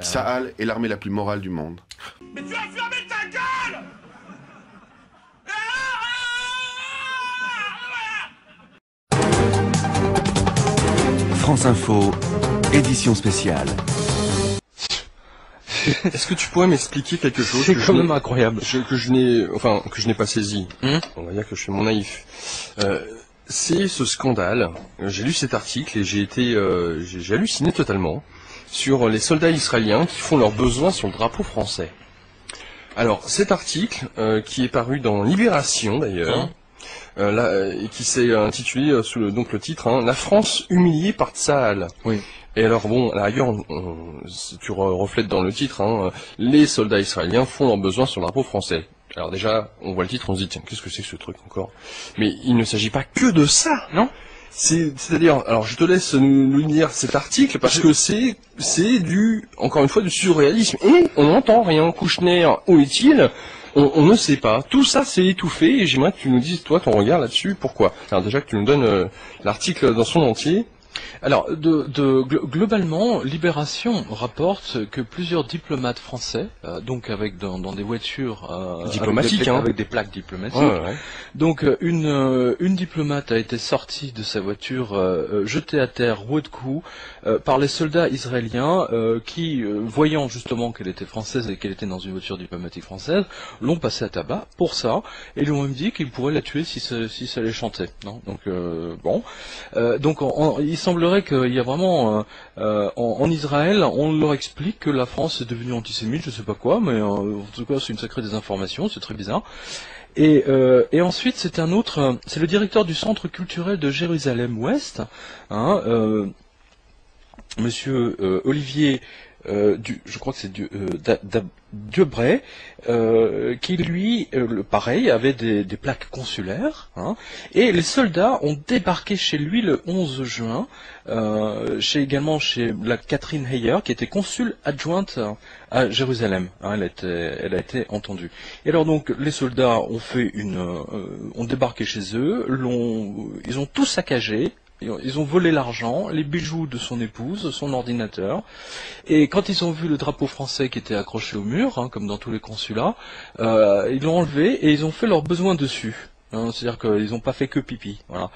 Tsahal est l'armée la plus morale du monde. Mais tu as fermé ta gueule! France Info, édition spéciale. Est-ce que tu pourrais m'expliquer quelque chose C'est quand même incroyable. Que je n'ai pas saisi. On va dire que je suis mon naïf. C'est ce scandale. J'ai lu cet article et j'ai halluciné totalement sur les soldats israéliens qui font leurs besoins sur le drapeau français. Alors, cet article, qui est paru dans Libération d'ailleurs, et qui s'est intitulé sous le titre, La France humiliée par Tsahal. Oui. Et alors bon, à la rigueur, tu reflètes dans le titre, les soldats israéliens font leurs besoins sur le drapeau français. Alors déjà, on voit le titre, on se dit tiens, qu'est-ce que c'est que ce truc encore? Mais il ne s'agit pas que de ça, non? C'est-à-dire, alors je te laisse nous lire cet article parce que c'est encore une fois, du surréalisme. Et on n'entend rien. Kouchner, où est-il? On ne sait pas. Tout ça c'est étouffé et j'aimerais que tu nous dises, toi, ton regard là-dessus. Pourquoi? Alors déjà que tu nous donnes l'article dans son entier. Alors, globalement, Libération rapporte que plusieurs diplomates français, donc avec dans des voitures diplomatiques, avec des plaques diplomatiques. Ouais. Donc, une diplomate a été sortie de sa voiture, jetée à terre, rouée de coups, par les soldats israéliens qui, voyant justement qu'elle était française et qu'elle était dans une voiture diplomatique française, l'ont passée à tabac pour ça et lui ont même dit qu'ils pourraient la tuer si ça les chantait. Non, donc bon, donc il semblerait qu'il y a vraiment en Israël, on leur explique que la France est devenue antisémite, je sais pas quoi, mais en tout cas c'est une sacrée désinformation, c'est très bizarre. Et ensuite c'est c'est le directeur du centre culturel de Jérusalem-Ouest, Monsieur Olivier. Je crois que c'est Diebray, qui lui, pareil, avait des plaques consulaires, et les soldats ont débarqué chez lui le 11 juin, également chez la Catherine Heyer, qui était consul adjointe à Jérusalem. Elle a été entendue. Et alors donc les soldats ont débarqué chez eux, ils ont tout saccagé. Ils ont volé l'argent, les bijoux de son épouse, son ordinateur, et quand ils ont vu le drapeau français qui était accroché au mur, comme dans tous les consulats, ils l'ont enlevé et ils ont fait leurs besoins dessus. C'est-à-dire qu'ils n'ont pas fait que pipi. Voilà.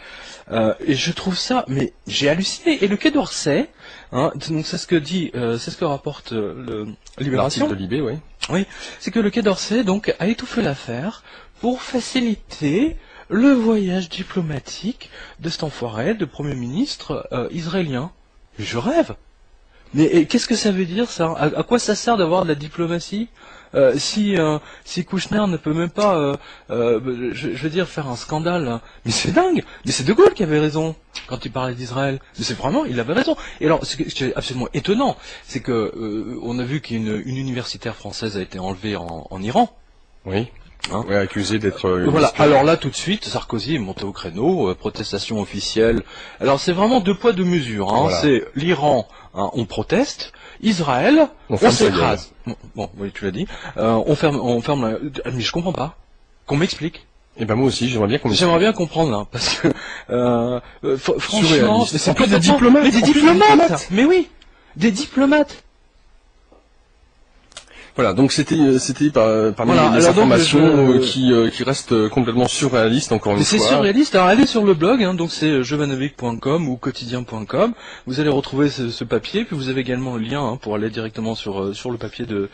Et je trouve ça, mais j'ai halluciné. Et le Quai d'Orsay, donc c'est ce que rapporte le Libération. De Libé, oui. Oui, c'est que le Quai d'Orsay donc a étouffé l'affaire pour faciliter le voyage diplomatique de cet enfoiré de Premier ministre israélien. Je rêve. Mais qu'est-ce que ça veut dire ça? À quoi ça sert d'avoir de la diplomatie si Kouchner ne peut même pas, je veux dire, faire un scandale? Mais c'est dingue. Mais c'est De Gaulle qui avait raison quand il parlait d'Israël. Mais c'est vraiment, il avait raison. Et alors, ce qui est absolument étonnant, c'est que on a vu qu'une universitaire française a été enlevée en Iran. Oui. Ouais, accusé d'être... Voilà, alors là tout de suite, Sarkozy est monté au créneau, protestation officielle. Alors c'est vraiment deux poids deux mesures, Voilà. C'est l'Iran, on proteste, Israël, on s'écrase. Bon, oui, tu l'as dit. On ferme la... Mais je comprends pas. Qu'on m'explique. Eh ben moi aussi, j'aimerais bien comprendre là, parce que franchement, mais c'est plus des diplomates. Mais des diplomates. Mais oui, des diplomates. Voilà, donc c'était parmi les informations qui restent complètement surréalistes encore une fois. C'est surréaliste. Alors allez sur le blog, donc c'est jevanovic.com ou quotidien.com. Vous allez retrouver ce papier, puis vous avez également le lien pour aller directement sur le papier de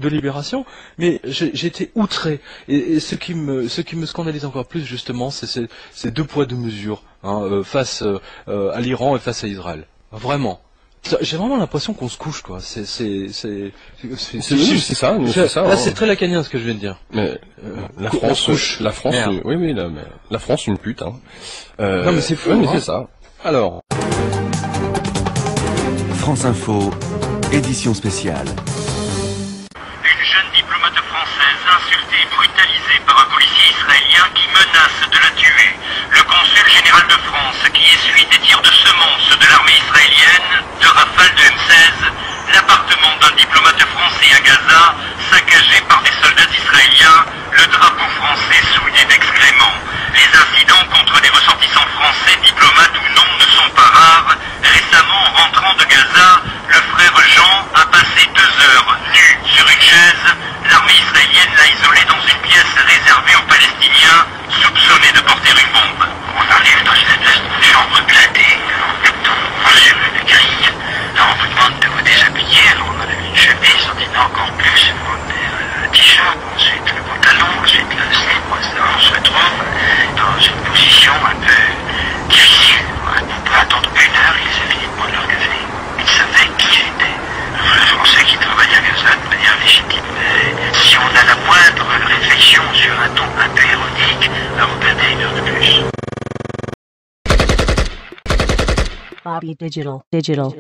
Libération. Mais j'ai été outré. Et ce qui me scandalise encore plus justement, c'est ces deux poids deux mesures face à l'Iran et face à Israël. Vraiment. J'ai vraiment l'impression qu'on se couche, quoi. C'est ça. Là, c'est très lacanien ce que je viens de dire. Mais la France, oui, la France une pute. Non, mais c'est fou. Mais c'est ça. Alors. France Info, édition spéciale. Une jeune diplomate française insultée et brutalisée par un policier israélien qui menace de la tuer. Le consul général de France qui essuie des tirs de semonce de l'armée israélienne, de rafales de M16, l'appartement d'un diplomate français à Gaza, saccagé par des soldats israéliens, le drapeau français souillé d'excréments. Les incidents contre des ressortissants français, diplomates ou non, ne sont pas rares. Récemment, en rentrant de Gaza, le frère Jean a passé 2 Bobby Digital.